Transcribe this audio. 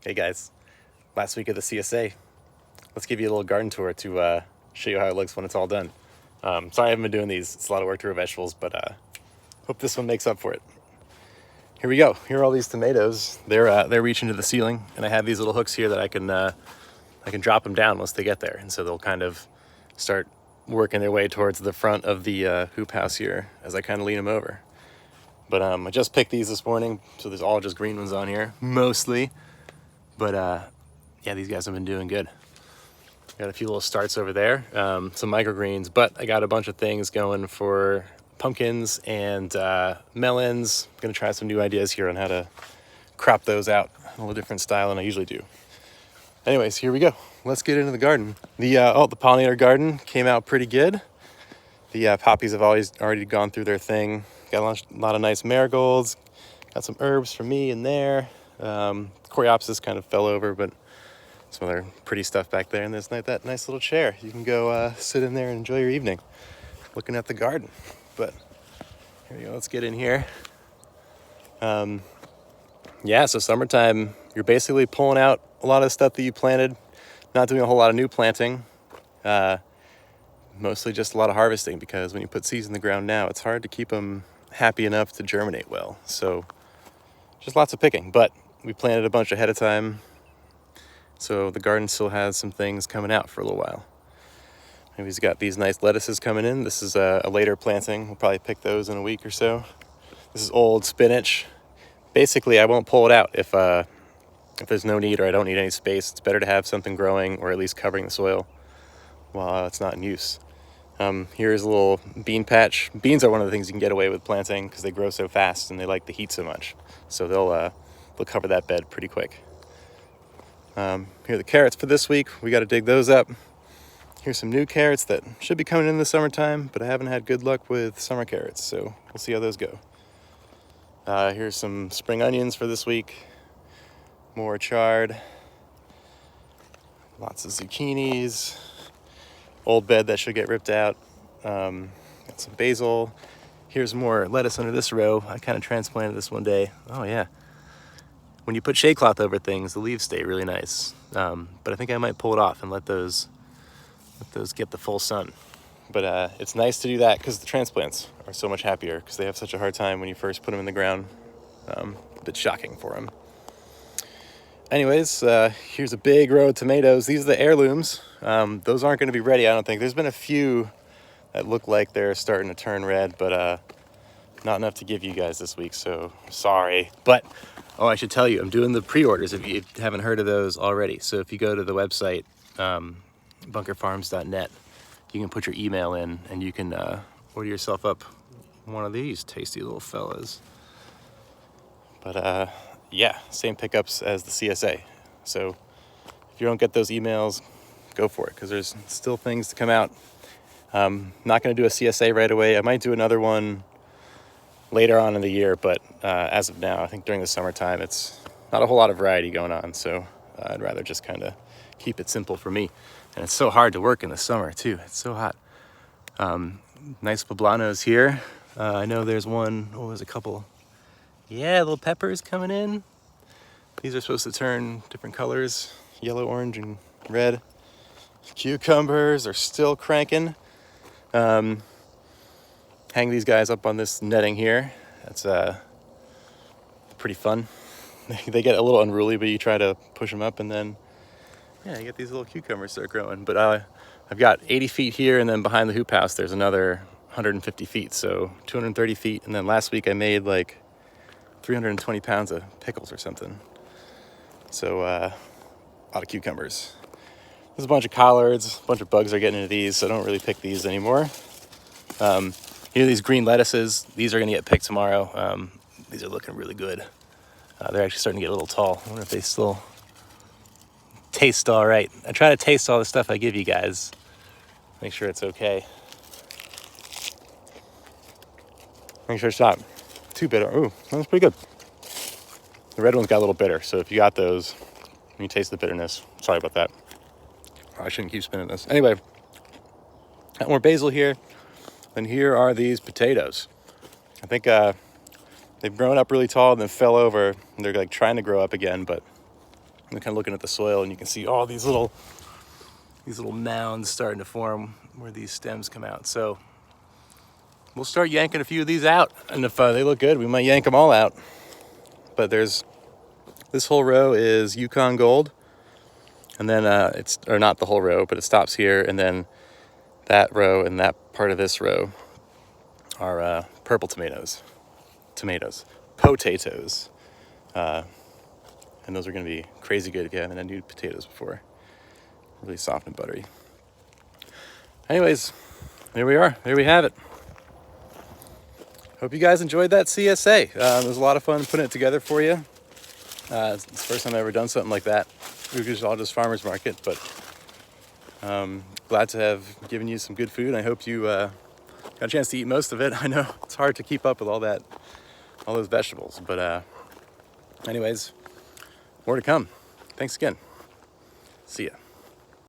Hey guys, last week of the CSA. Let's give you a little garden tour to show you how it looks when it's all done. Sorry I haven't been doing these. It's a lot of work to grow vegetables, but hope this one makes up for it. Here we go. Here are all these tomatoes. They're reaching to the ceiling, and I have these little hooks here that I can drop them down once they get there, and so they'll kind of start working their way towards the front of the hoop house here as I kind of lean them over. But I just picked these this morning, so there's all just green ones on here, mostly. But yeah, these guys have been doing good. Got a few little starts over there, some microgreens, but I got a bunch of things going for pumpkins and melons. I'm gonna try some new ideas here on how to crop those out in a little different style than I usually do. Anyways, here we go. Let's get into the garden. The pollinator garden came out pretty good. The poppies have already gone through their thing. Got a lot of nice marigolds. Got some herbs for me in there. Coreopsis kind of fell over, but some other pretty stuff back there. And there's that nice little chair. You can go sit in there and enjoy your evening looking at the garden. But here we go. Let's get in here. Yeah, so summertime, you're basically pulling out a lot of stuff that you planted, not doing a whole lot of new planting. Mostly just a lot of harvesting, because when you put seeds in the ground now, it's hard to keep them happy enough to germinate well. So just lots of picking, but we planted a bunch ahead of time, so the garden still has some things coming out for a little while. And we've got these nice lettuces coming in. This is a later planting. We'll probably pick those in a week or so. This is old spinach. Basically, I won't pull it out if there's no need or I don't need any space. It's better to have something growing or at least covering the soil while it's not in use. Here's a little bean patch. Beans are one of the things you can get away with planting because they grow so fast and they like the heat so much. So they'll cover that bed pretty quick. Here are the carrots for this week. We got to dig those up. Here's some new carrots that should be coming in the summertime, but I haven't had good luck with summer carrots, so we'll see how those go. Here's some spring onions for this week. More chard. Lots of zucchinis. Old bed that should get ripped out. Got some basil. Here's more lettuce under this row. I kind of transplanted this one day. Oh yeah. When you put shade cloth over things, the leaves stay really nice. But I think I might pull it off and let those get the full sun. But it's nice to do that because the transplants are so much happier because they have such a hard time when you first put them in the ground. A bit shocking for them. Anyways, here's a big row of tomatoes. These are the heirlooms. Those aren't going to be ready, I don't think. There's been a few that look like they're starting to turn red, but not enough to give you guys this week, so sorry. But, I should tell you, I'm doing the pre-orders if you haven't heard of those already. So if you go to the website, bunkerfarms.net, you can put your email in and you can order yourself up one of these tasty little fellas. But yeah, same pickups as the CSA. So if you don't get those emails, go for it, because there's still things to come out. Not going to do a CSA right away. I might do another one later on in the year, but as of now, I think during the summertime, it's not a whole lot of variety going on. So I'd rather just kind of keep it simple for me. And it's so hard to work in the summer too. It's so hot. Nice poblanos here. I know there's one, there's a couple. Yeah, little peppers coming in. These are supposed to turn different colors, yellow, orange, and red. Cucumbers are still cranking. Hang these guys up on this netting here. That's pretty fun. They get a little unruly, but you try to push them up, and then yeah, you get these little cucumbers start growing. But I've got 80 feet here, and then behind the hoop house there's another 150 feet, so 230 feet. And then last week I made like 320 pounds of pickles or something. So a lot of cucumbers. There's a bunch of collards, a bunch of bugs are getting into these, so I don't really pick these anymore. Here are these green lettuces. These are gonna get picked tomorrow. These are looking really good. They're actually starting to get a little tall. I wonder if they still taste all right. I try to taste all the stuff I give you guys. Make sure it's okay. Make sure it's not too bitter. Ooh, that's pretty good. The red one's got a little bitter, so if you got those, you taste the bitterness. Sorry about that. I shouldn't keep spinning this. Anyway, got more basil here. And here are these potatoes. I think they've grown up really tall and then fell over. And they're like trying to grow up again, but I'm kind of looking at the soil, and you can see all these little mounds starting to form where these stems come out. So we'll start yanking a few of these out, and if they look good, we might yank them all out. But this whole row is Yukon Gold, and then or not the whole row, but it stops here, and then that row and that part of this row are purple potatoes, and those are going to be crazy good if you haven't had new potatoes before. Really soft and buttery. Anyways, there we are. There we have it. Hope you guys enjoyed that CSA. It was a lot of fun putting it together for you. It's the first time I've ever done something like that. We were just all just farmers market, but glad to have given you some good food. I hope you got a chance to eat most of it. I know it's hard to keep up with all those vegetables, but anyways, more to come. Thanks again. See ya.